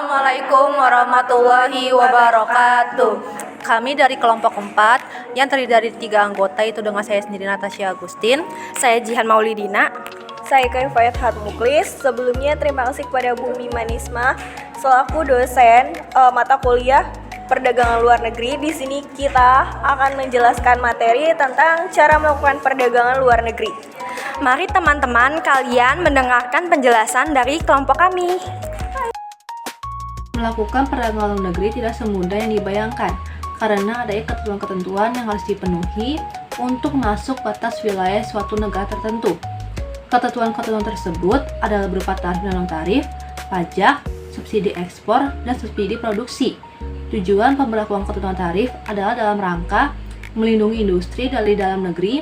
Assalamualaikum warahmatullahi wabarakatuh. Kami dari kelompok 4 yang terdiri dari 3 anggota, itu dengan saya sendiri Natasha Agustin, Saya Jihan Maulidina. Saya Kayfayat Hatmuklis. Sebelumnya terima kasih kepada Bumi Manisma selaku dosen mata kuliah perdagangan luar negeri. Di sini kita akan menjelaskan materi tentang cara melakukan perdagangan luar negeri. Mari teman-teman kalian mendengarkan penjelasan dari kelompok kami. Melakukan perdagangan luar negeri tidak semudah yang dibayangkan, karena ada ketentuan-ketentuan yang harus dipenuhi untuk masuk batas wilayah suatu negara tertentu. Ketentuan-ketentuan tersebut adalah berupa tarif dan non-tarif, pajak, subsidi ekspor, dan subsidi produksi. Tujuan pemberlakuan ketentuan tarif adalah dalam rangka melindungi industri dari dalam negeri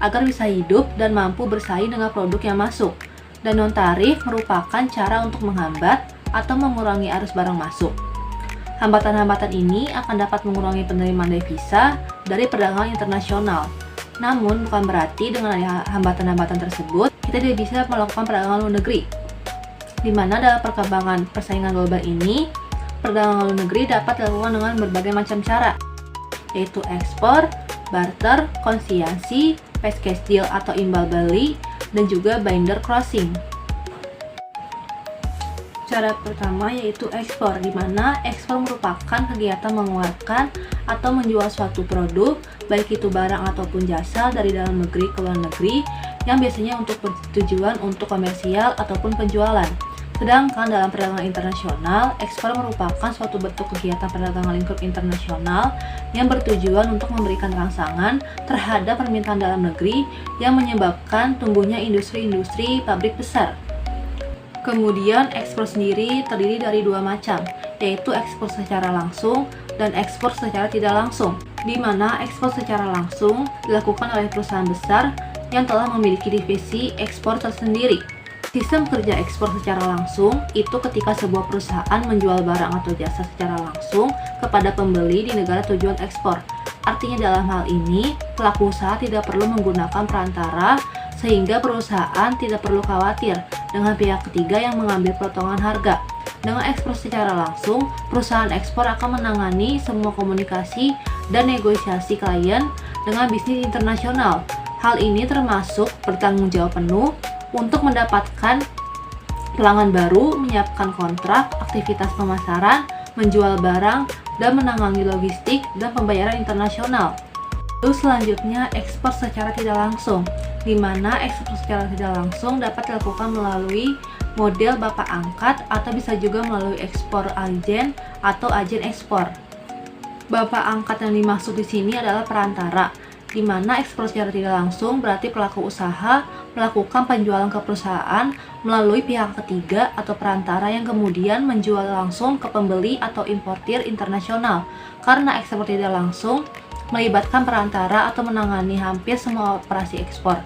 agar bisa hidup dan mampu bersaing dengan produk yang masuk. Dan non-tarif merupakan cara untuk menghambat atau mengurangi arus barang masuk. Hambatan-hambatan ini akan dapat mengurangi penerimaan devisa dari perdagangan internasional. Namun bukan berarti dengan adanya hambatan-hambatan tersebut kita tidak bisa melakukan perdagangan luar negeri. Di mana dalam perkembangan persaingan global ini, perdagangan luar negeri dapat dilakukan dengan berbagai macam cara, yaitu ekspor, barter, konsinyasi, package deal atau imbal beli, dan juga binder crossing. Cara pertama yaitu ekspor, di mana ekspor merupakan kegiatan mengeluarkan atau menjual suatu produk, baik itu barang ataupun jasa dari dalam negeri ke luar negeri, yang biasanya untuk tujuan untuk komersial ataupun penjualan. Sedangkan dalam perdagangan internasional, ekspor merupakan suatu bentuk kegiatan perdagangan lingkup internasional yang bertujuan untuk memberikan rangsangan terhadap permintaan dalam negeri yang menyebabkan tumbuhnya industri-industri pabrik besar. Kemudian ekspor sendiri terdiri dari 2 macam, yaitu ekspor secara langsung dan ekspor secara tidak langsung, di mana ekspor secara langsung dilakukan oleh perusahaan besar yang telah memiliki divisi ekspor tersendiri. Sistem kerja ekspor secara langsung itu ketika sebuah perusahaan menjual barang atau jasa secara langsung kepada pembeli di negara tujuan ekspor. Artinya dalam hal ini, pelaku usaha tidak perlu menggunakan perantara sehingga perusahaan tidak perlu khawatir dengan pihak ketiga yang mengambil potongan harga. Dengan ekspor secara langsung, perusahaan ekspor akan menangani semua komunikasi dan negosiasi klien dengan bisnis internasional. Hal ini termasuk bertanggung jawab penuh untuk mendapatkan pelanggan baru, menyiapkan kontrak, aktivitas pemasaran, menjual barang, dan menangani logistik dan pembayaran internasional. Lalu selanjutnya ekspor secara tidak langsung, di mana ekspor secara tidak langsung dapat dilakukan melalui model bapak angkat atau bisa juga melalui ekspor agen atau agen ekspor. Bapak angkat yang dimaksud di sini adalah perantara, di mana ekspor secara tidak langsung berarti pelaku usaha melakukan penjualan ke perusahaan melalui pihak ketiga atau perantara yang kemudian menjual langsung ke pembeli atau importir internasional. Karena ekspor tidak langsung melibatkan perantara atau menangani hampir semua operasi ekspor.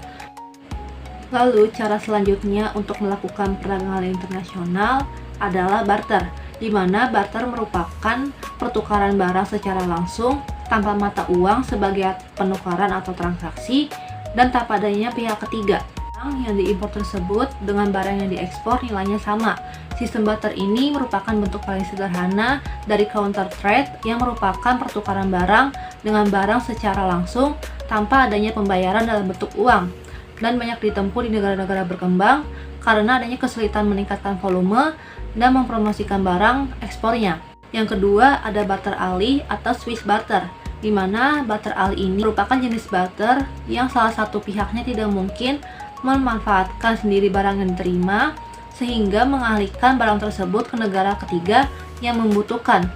Lalu cara selanjutnya untuk melakukan perdagangan internasional adalah barter, di mana barter merupakan pertukaran barang secara langsung tanpa mata uang sebagai penukaran atau transaksi dan tanpa adanya pihak ketiga. Barang yang diimpor tersebut dengan barang yang diekspor nilainya sama. Sistem barter ini merupakan bentuk paling sederhana dari counter trade yang merupakan pertukaran barang dengan barang secara langsung tanpa adanya pembayaran dalam bentuk uang, dan banyak ditempuh di negara-negara berkembang karena adanya kesulitan meningkatkan volume dan mempromosikan barang ekspornya. Yang kedua ada barter alih atau Swiss barter, di mana barter alih ini merupakan jenis barter yang salah satu pihaknya tidak mungkin memanfaatkan sendiri barang yang diterima sehingga mengalihkan barang tersebut ke negara ketiga yang membutuhkan.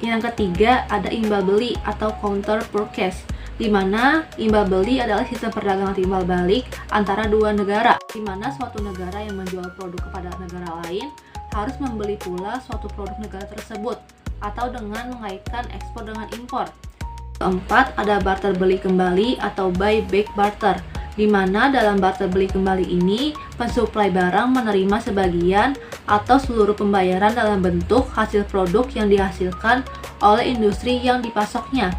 Yang ketiga ada imbal beli atau counter purchase, di mana imbal beli adalah sistem perdagangan timbal balik antara dua negara, di mana suatu negara yang menjual produk kepada negara lain harus membeli pula suatu produk negara tersebut, atau dengan mengaitkan ekspor dengan impor. Keempat ada barter beli kembali atau buy back barter, di mana dalam barter beli kembali ini pensuplai barang menerima sebagian atau seluruh pembayaran dalam bentuk hasil produk yang dihasilkan oleh industri yang dipasoknya.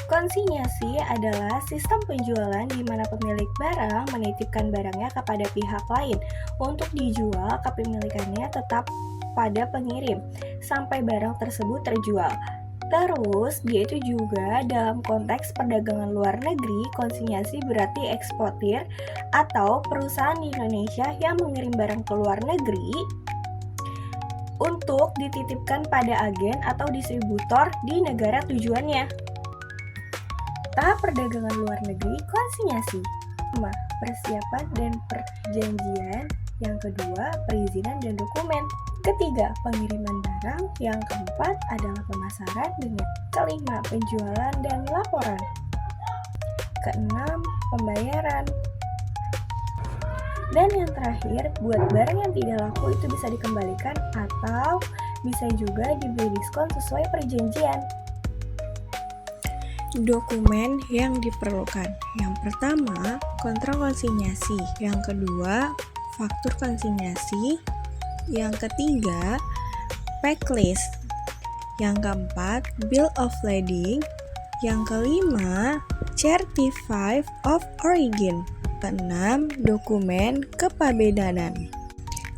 Konsinyasi adalah sistem penjualan di mana pemilik barang menitipkan barangnya kepada pihak lain untuk dijual. Kepemilikannya tetap kepada pengirim sampai barang tersebut terjual. Terus, dia itu juga dalam konteks perdagangan luar negeri, konsinyasi berarti eksportir atau perusahaan di Indonesia yang mengirim barang ke luar negeri untuk dititipkan pada agen atau distributor di negara tujuannya. Tahap perdagangan luar negeri, konsinyasi. Persiapan dan perjanjian. Yang kedua, perizinan dan dokumen. Ketiga, pengiriman barang. Yang keempat adalah pemasaran dengan. Kelima, penjualan dan laporan. Keenam, pembayaran. Dan yang terakhir, buat barang yang tidak laku itu bisa dikembalikan atau bisa juga diberi diskon sesuai perjanjian. Dokumen yang diperlukan. Yang pertama, kontrak konsinyasi. Yang kedua, faktur konsinyasi. Yang ketiga, packlist. Yang keempat, bill of lading. Yang kelima, certificate of origin. Keenam, dokumen kepabedanan.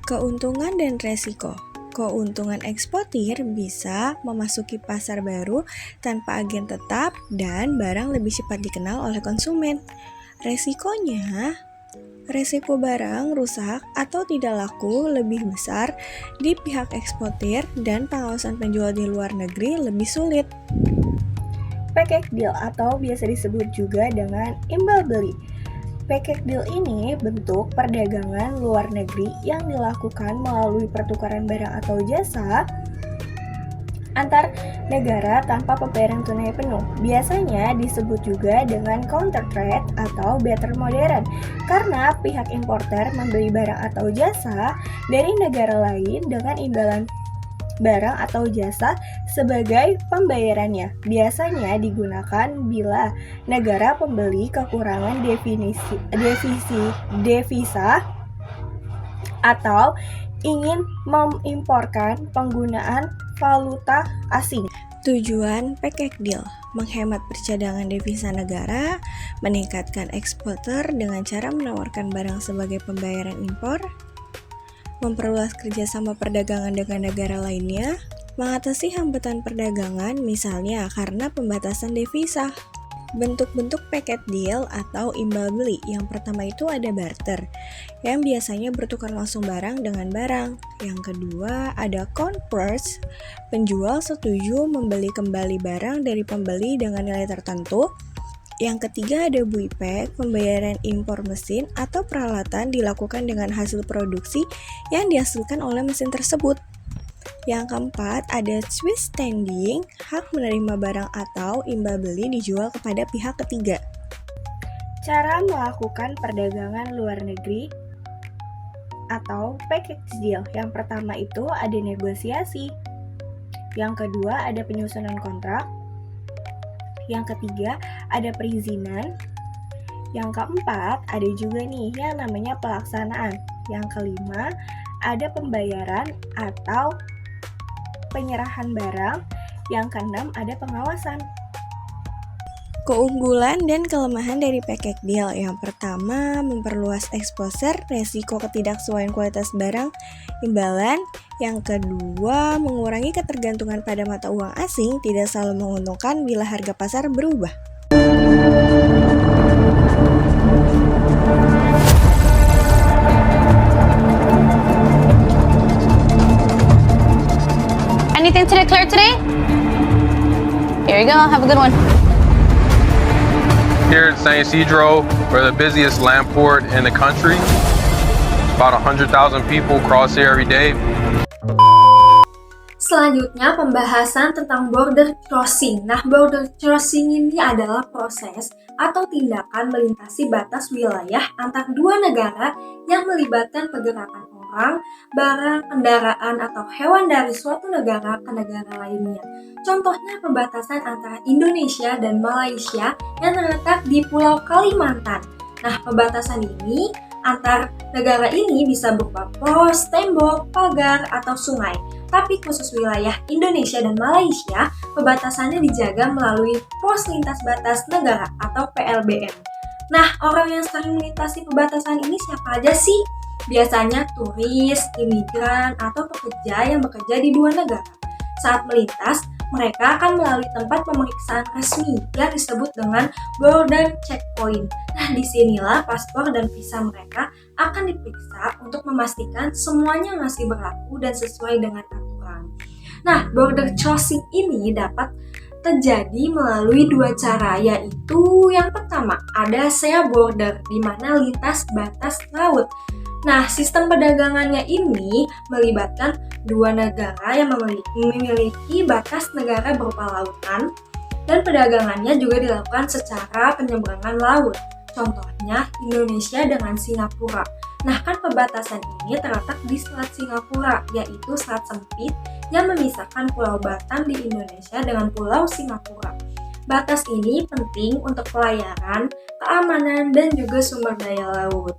Keuntungan dan resiko. Keuntungan eksportir bisa memasuki pasar baru tanpa agen tetap dan barang lebih cepat dikenal oleh konsumen. Resikonya, resiko barang rusak atau tidak laku lebih besar di pihak eksportir dan pengawasan penjual di luar negeri lebih sulit. Package deal atau biasa disebut juga dengan imbal beli. Package deal ini bentuk perdagangan luar negeri yang dilakukan melalui pertukaran barang atau jasa antar negara tanpa pembayaran tunai penuh. Biasanya disebut juga dengan counter trade atau barter modern karena pihak importer membeli barang atau jasa dari negara lain dengan imbalan barang atau jasa sebagai pembayarannya. Biasanya digunakan bila negara pembeli kekurangan devisa atau ingin mengimporkan penggunaan valuta asing. Tujuan package deal menghemat percadangan devisa negara, meningkatkan eksporter dengan cara menawarkan barang sebagai pembayaran impor, memperluas kerjasama perdagangan dengan negara lainnya, mengatasi hambatan perdagangan misalnya karena pembatasan devisa. Bentuk-bentuk package deal atau imbal beli. Yang pertama itu ada barter, yang biasanya bertukar langsung barang dengan barang. Yang kedua ada converse, penjual setuju membeli kembali barang dari pembeli dengan nilai tertentu. Yang ketiga ada buyback, pembayaran impor mesin atau peralatan dilakukan dengan hasil produksi yang dihasilkan oleh mesin tersebut. Yang keempat ada Swiss standing, hak menerima barang atau imbal beli dijual kepada pihak ketiga. Cara melakukan perdagangan luar negeri atau package deal. Yang pertama itu ada negosiasi. Yang kedua ada penyusunan kontrak. Yang ketiga ada perizinan. Yang keempat ada juga nih yang namanya pelaksanaan. Yang kelima ada pembayaran atau penyerahan barang. Yang keenam ada pengawasan. Keunggulan dan kelemahan dari package deal. Yang pertama, memperluas exposure, resiko ketidaksesuaian kualitas barang, imbalan. Yang kedua, mengurangi ketergantungan pada mata uang asing, tidak selalu menguntungkan bila harga pasar berubah. Anything to declare today? Here you go, have a good one. Here at San Isidro, we're the busiest land port in the country. About 100,000 people cross here every day. Selanjutnya pembahasan tentang border crossing. Nah, border crossing ini adalah proses atau tindakan melintasi batas wilayah antar dua negara yang melibatkan pergerakan orang, barang, kendaraan, atau hewan dari suatu negara ke negara lainnya. Contohnya pembatasan antara Indonesia dan Malaysia yang terletak di Pulau Kalimantan. Nah, pembatasan ini antar negara ini bisa berupa pos, tembok, pagar, atau sungai. Tapi khusus wilayah Indonesia dan Malaysia, pembatasannya dijaga melalui pos lintas batas negara atau PLBN. Nah, orang yang sering melintasi perbatasan ini siapa aja sih? biasanya turis, imigran, atau pekerja yang bekerja di dua negara. Saat melintas, mereka akan melalui tempat pemeriksaan resmi yang disebut dengan border checkpoint. Nah, disinilah paspor dan visa mereka akan diperiksa untuk memastikan semuanya masih berlaku dan sesuai dengan aturan. Nah, border crossing ini dapat terjadi melalui dua cara, yaitu yang pertama ada sea border, di mana lintas batas laut. Nah, sistem perdagangannya ini melibatkan dua negara yang memiliki batas negara berupa lautan, dan perdagangannya juga dilakukan secara penyeberangan laut. Contohnya Indonesia dengan Singapura. Nah, kan perbatasan ini terletak di Selat Singapura, yaitu selat sempit yang memisahkan Pulau Batam di Indonesia dengan Pulau Singapura. Batas ini penting untuk pelayaran, keamanan, dan juga sumber daya laut.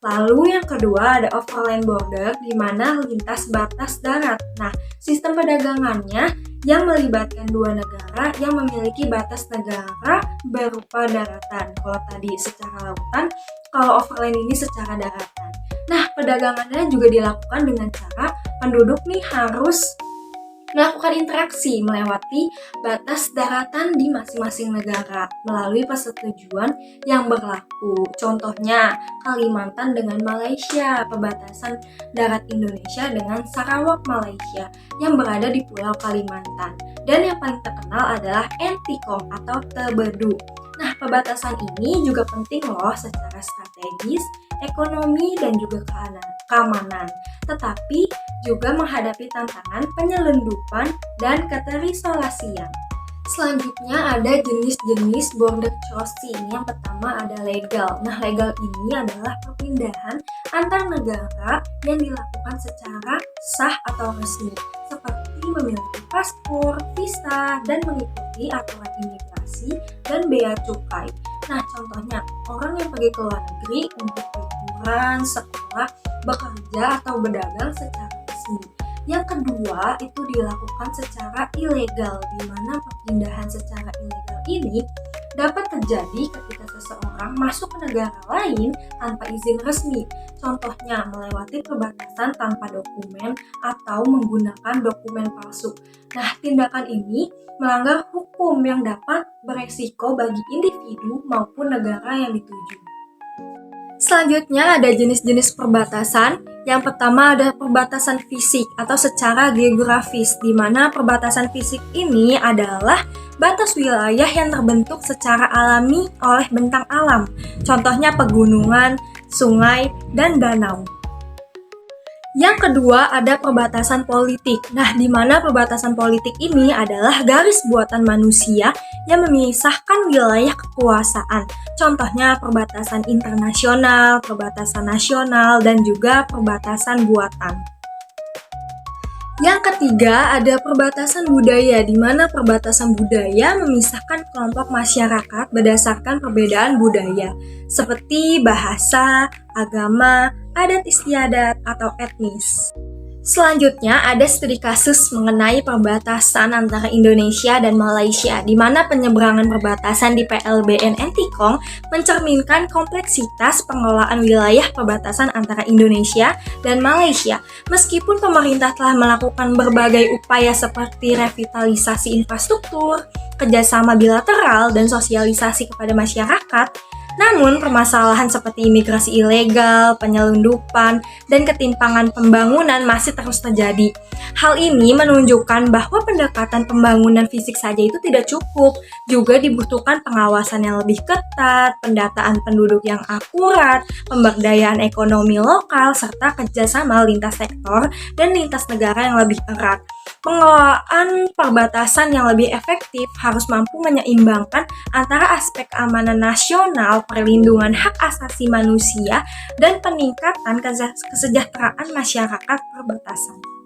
Lalu yang kedua ada overland border, di mana lintas batas darat. Nah, sistem perdagangannya yang melibatkan dua negara yang memiliki batas negara berupa daratan. Kalau tadi secara lautan, kalau overland ini secara daratan. Nah, perdagangannya juga dilakukan dengan cara penduduk nih harus melakukan interaksi melewati batas daratan di masing-masing negara melalui persetujuan yang berlaku. Contohnya Kalimantan dengan Malaysia, perbatasan darat Indonesia dengan Sarawak Malaysia yang berada di Pulau Kalimantan. Dan yang paling terkenal adalah Entikong atau Tebedu. Nah, perbatasan ini juga penting loh secara strategis, ekonomi, dan juga keamanan. Tetapi juga menghadapi tantangan penyelundupan dan keterisolasian. Selanjutnya ada jenis-jenis border crossing. Yang pertama ada legal. Nah, legal ini adalah perpindahan antar negara yang dilakukan secara sah atau resmi, seperti memiliki paspor, visa, dan mengikuti aturan imigrasi dan bea cukai. Nah, contohnya orang yang pergi ke luar negeri untuk liburan, sekolah, bekerja, atau berdagang secara resmi. Yang kedua itu dilakukan secara ilegal, di mana perpindahan secara ilegal ini dapat terjadi ketika seseorang masuk ke negara lain tanpa izin resmi. Contohnya melewati perbatasan tanpa dokumen atau menggunakan dokumen palsu. Nah, tindakan ini melanggar hukum yang dapat beresiko bagi individu maupun negara yang dituju. Selanjutnya ada jenis-jenis perbatasan. Yang pertama ada perbatasan fisik atau secara geografis, di mana perbatasan fisik ini adalah batas wilayah yang terbentuk secara alami oleh bentang alam. Contohnya pegunungan, sungai, dan danau. Yang kedua ada perbatasan politik. Nah, di mana perbatasan politik ini adalah garis buatan manusia yang memisahkan wilayah kekuasaan. Contohnya perbatasan internasional, perbatasan nasional, dan juga perbatasan buatan. Yang ketiga ada perbatasan budaya, di mana perbatasan budaya memisahkan kelompok masyarakat berdasarkan perbedaan budaya, seperti bahasa, agama, adat istiadat, atau etnis. Selanjutnya ada studi kasus mengenai perbatasan antara Indonesia dan Malaysia, di mana penyeberangan perbatasan di PLBN Entikong mencerminkan kompleksitas pengelolaan wilayah perbatasan antara Indonesia dan Malaysia. Meskipun pemerintah telah melakukan berbagai upaya seperti revitalisasi infrastruktur, kerjasama bilateral, dan sosialisasi kepada masyarakat, namun, permasalahan seperti imigrasi ilegal, penyelundupan, dan ketimpangan pembangunan masih terus terjadi. Hal ini menunjukkan bahwa pendekatan pembangunan fisik saja itu tidak cukup, juga dibutuhkan pengawasan yang lebih ketat, pendataan penduduk yang akurat, pemberdayaan ekonomi lokal, serta kerjasama lintas sektor dan lintas negara yang lebih erat. Pengelolaan perbatasan yang lebih efektif harus mampu menyeimbangkan antara aspek keamanan nasional, perlindungan hak asasi manusia, dan peningkatan kesejahteraan masyarakat perbatasan.